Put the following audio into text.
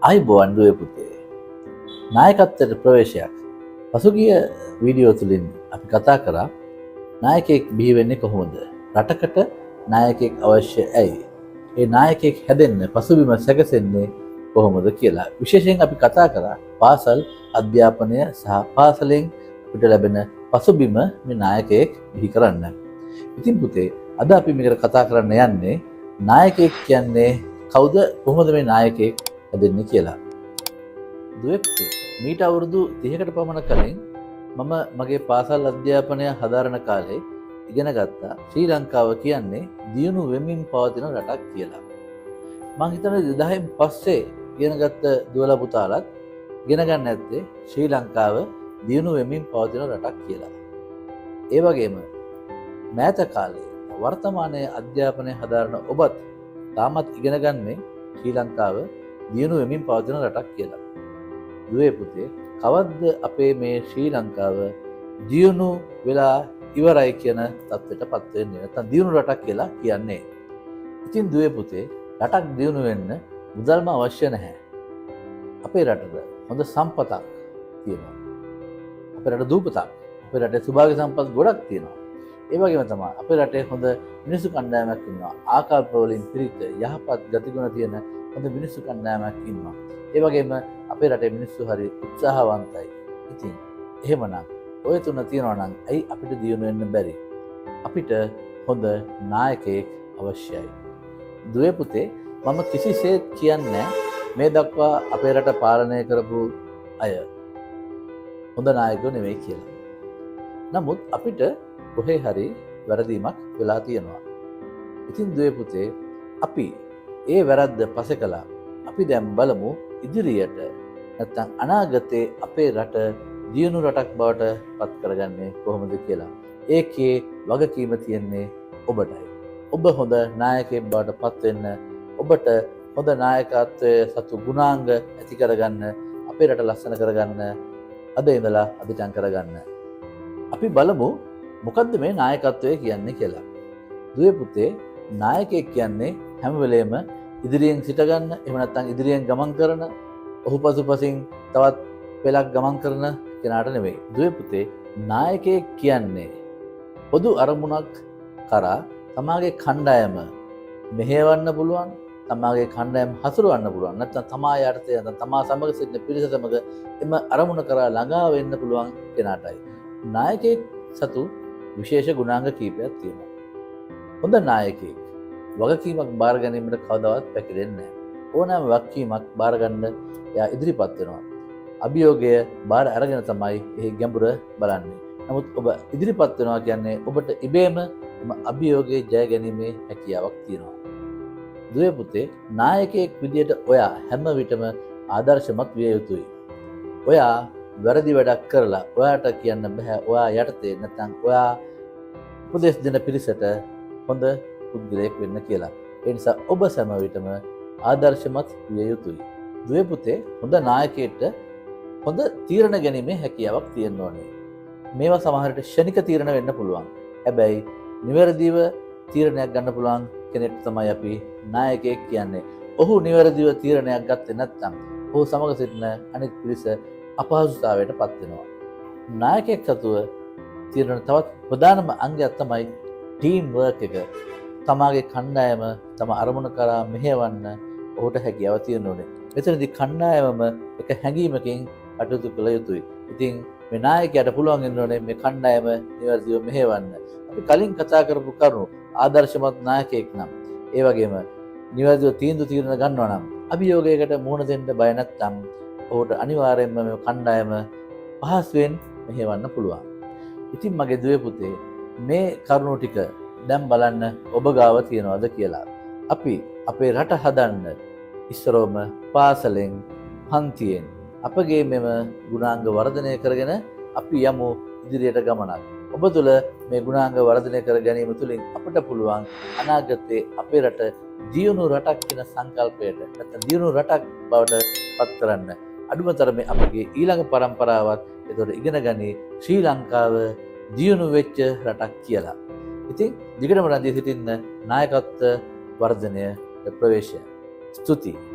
අයිබෝවන් දුවේ පුතේ නායකත්වයට ප්‍රවේශයක් පසුගිය වීඩියෝ තුලින් අපි කතා කරා නායකයෙක් බිහි වෙන්නේ කොහොමද රටකට නායකයෙක් අවශ්‍ය ඇයි ඒ නායකයෙක් හැදෙන්න පසුබිම සැකසෙන්නේ කොහොමද කියලා විශේෂයෙන් අපි කතා කරා පාසල් අධ්‍යාපනය සහ පාසලෙන් අපිට ලැබෙන පසුබිම මේ නායකයෙක් බිහි කරන්න. ඉතින් පුතේ අද අපි මේකට කතා කරන්න යන්නේ නායකයෙක් කියන්නේ කවුද කොහොමද මේ නායකයෙක් හැදෙන්නේ කියලා. දුවේ පුතේ මීට අවුරුදු 30කට පමණ කලින් මම මගේ පාසල් අධ්‍යාපනය හදාරන කාලේ ඉගෙන ගත්තා ශ්‍රී ලංකාව කියන්නේ දියුණු වෙමින් පවතින රටක් කියලා. මං හිතන්නේ 2000න් පස්සේ ඉගෙන ගත්ත දුවලා පුතාලත් ඉගෙන ගන්න ඇත්තේ ශ්‍රී ලංකාව දියුණු වෙමින් පවතින රටක් කියලා. ඒ වගේම මෑත කාලේ වර්තමානයේ අධ්‍යාපනය හදාරන ඔබත් තාමත් ඉගෙන ගන්නේ ශ්‍රී ලංකාව දියුණු වෙමින් පවතින රටක් කියලා. දුවේ පුතේ කවද්ද අපේ මේ ශ්‍රී ලංකාව දියුණු වෙලා ඉවරයි කියන තත්ත්වයට පත් වෙන්නේ නැත්නම් දියුණු රටක් කියලා කියන්නේ. ඉතින් දුවේ පුතේ රටක් දියුණු වෙන්න මුදල්ම අවශ්‍ය නැහැ. අපේ රටට හොඳ සම්පතක් තියෙනවා. අපේ රට දූපතක්. අපේ රටේ සුභාග්‍ය සම්පත් ගොඩක් තියෙනවා. ඒ වගේම තමයි අපේ රටේ හොඳ මිනිස්සු කණ්ඩායමක් ඉන්නවා. ආකල්ප වලින් පිරිච්ච යහපත් ගතිගුණ තියෙන හොඳ මිනිස්සු කණ්ඩායමක් ඉන්නවා. ඒ වගේම අපේ රටේ මිනිස්සු හරි උත්සාහවන්තයි. ඉතින් එහෙමනම් ඔය තුන තියෙනවා නම් ඇයි අපිට දියුණු වෙන්න බැරි? අපිට හොඳ නායකයෙක් අවශ්‍යයි. දුවේ පුතේ මම කිසිසේත් කියන්නේ මේ දක්වා අපේ රට පාලනය කරපු අය හොඳ නායකයෝ නෙවෙයි කියලා. නමුත් අපිට කොහේ හරි වැරදීමක් වෙලා තියෙනවා. ඉතින් දුවේ පුතේ අපි ඒ වැරද්ද පසෙකලා අපි දැන් බලමු ඉදිරියට නැත්නම් අනාගතේ අපේ රට දියුණු රටක් බවට පත් කරගන්නේ කොහොමද කියලා. ඒකේ වගකීම තියෙන්නේ ඔබටයි. ඔබ හොඳ නායකයෙක් බවට පත් වෙන්න, ඔබට හොඳ නායකත්වයේ සතු ගුණාංග ඇති කරගන්න, අපේ රට ලස්සන කරගන්න, අද ඉඳලා අධිටන් කරගන්න. අපි බලමු මොකද්ද මේ නායකත්වය කියන්නේ කියලා. දුවේ පුතේ නායකයෙක් කියන්නේ හැම වෙලේම ඉදිරියෙන් සිටගන්න, එහෙම නැත්නම් ඉදිරියෙන් ගමන් කරන, ඔහු පසුපසින් තවත් පෙළක් ගමන් කරන කෙනාට නෙවෙයි. දුවේ පුතේ නායකයෙක් කියන්නේ පොදු අරමුණක් කරා තමාගේ කණ්ඩායම මෙහෙවන්න පුළුවන්, තමාගේ කණ්ඩායම හසුරවන්න පුළුවන්, නැත්නම් තමා යටතේ නැත්නම් තමා සමග සිටින පිරිස සමග එම අරමුණ කරා ළඟා වෙන්න පුළුවන් කෙනාටයි. නායකයෙක් සතු විශේෂ ගුණාංග කීපයක් තියෙනවා. හොඳ නායකයෙක් වගකීමක් බාර ගැනීමට කවදාවත් පැකිලෙන්නේ නැහැ. ඕනෑම වගකීමක් බාර ගන්න එයා ඉදිරිපත් වෙනවා. අභියෝගය බාර අරගෙන තමයි එහි ගැඹුර බලන්නේ. නමුත් ඔබ ඉදිරිපත් වෙනවා කියන්නේ ඔබට ඉබේම එම අභියෝගයේ ජය ගැනීමේ හැකියාවක් තියෙනවා. දුවේ පුතේ නායකයෙක් විදියට ඔයා හැම විටම ආදර්ශමත් විය යුතුයි. ඔයා වැරදි වැඩක් කරලා ඔයාට කියන්න බෑ ඔයා යටතේ නැත්නම් ඔයා උපදෙස් දෙන පිරිසට හොඳ පුද්ගලයෙක් වෙන්න කියලා. ඒ නිසා ඔබ සෑම විටම ආදර්ශමත් විය යුතුයි. දුවේ පුතේ හොඳ නායකයෙක්ට හොඳ තීරණ ගැනීමේ හැකියාවක් තියෙන්න ඕනේ. මේවා සමහර විට ක්ෂණික තීරණ වෙන්න පුළුවන්. හැබැයි නිවැරදිව තීරණයක් ගන්න පුළුවන් කෙනෙක් තමයි අපි නායකයෙක් කියන්නේ. ඔහු නිවැරදිව තීරණයක් ගත්තේ නැත්නම් ඔහු සමග සිටින අනිත් පිරිස අපහසුතාවයට පත් වෙනවා. නායකයෙක් සතුව තීරණ තවත් ප්‍රධානම අංගයක් තමයි ටීම් වර්ක් එක. තමාගේ කණ්ඩායම තම අරමුණ කරා මෙහෙවන්න ඔහුට හැකියාව තියෙන්න ඕනේ. මෙතනදී කණ්ඩායමම එක හැඟීමකින් කටයුතු කළ යුතුයි. ඉතින් මේ නායකයාට පුළුවන් වෙන්න ඕනේ මේ කණ්ඩායම නිවැරදිව මෙහෙවන්න. අපි කලින් කතා කරපු කරුණු ආදර්ශමත් නායකයෙක් නම් ඒ වගේම නිවැරදිව තීරණ ගන්නවා නම් අභියෝගයකට මුහුණ දෙන්න බය නැත්නම් ඔහුට අනිවාර්යයෙන්ම මේ කණ්ඩායම පහසුවෙන් මෙහෙවන්න පුළුවන්. ඉතින් මගේ දුවේ පුතේ මේ කරුණු ටික දැන් බලන්න ඔබ ගාව තියනවද කියලා. අපි අපේ රට හදන්න ඉස්සරවම පාසලෙන් පන්තියෙන් අපගේ මෙම ගුණාංග වර්ධනය කරගෙන අපි යමු ඉදිරියට ගමනක්. ඔබ තුළ මේ ගුණාංග වර්ධනය කර ගැනීම තුළින් අපට පුළුවන් අනාගතයේ අපේ රට දියුණු රටක් කියන සංකල්පයට නැත්නම් දියුණු රටක් බවට පත් කරන්න. අඩුම තරමේ අපගේ ඊළඟ පරම්පරාවත් ඒතකොට ඉගෙන ගනි ශ්‍රී ලංකාව දියුණු වෙච්ච රටක් කියලා. ඉතින් දිගටම රැඳී සිටින්න නායකත්ව වර්ධනය ප්‍රවේශය. ස්තුතියි.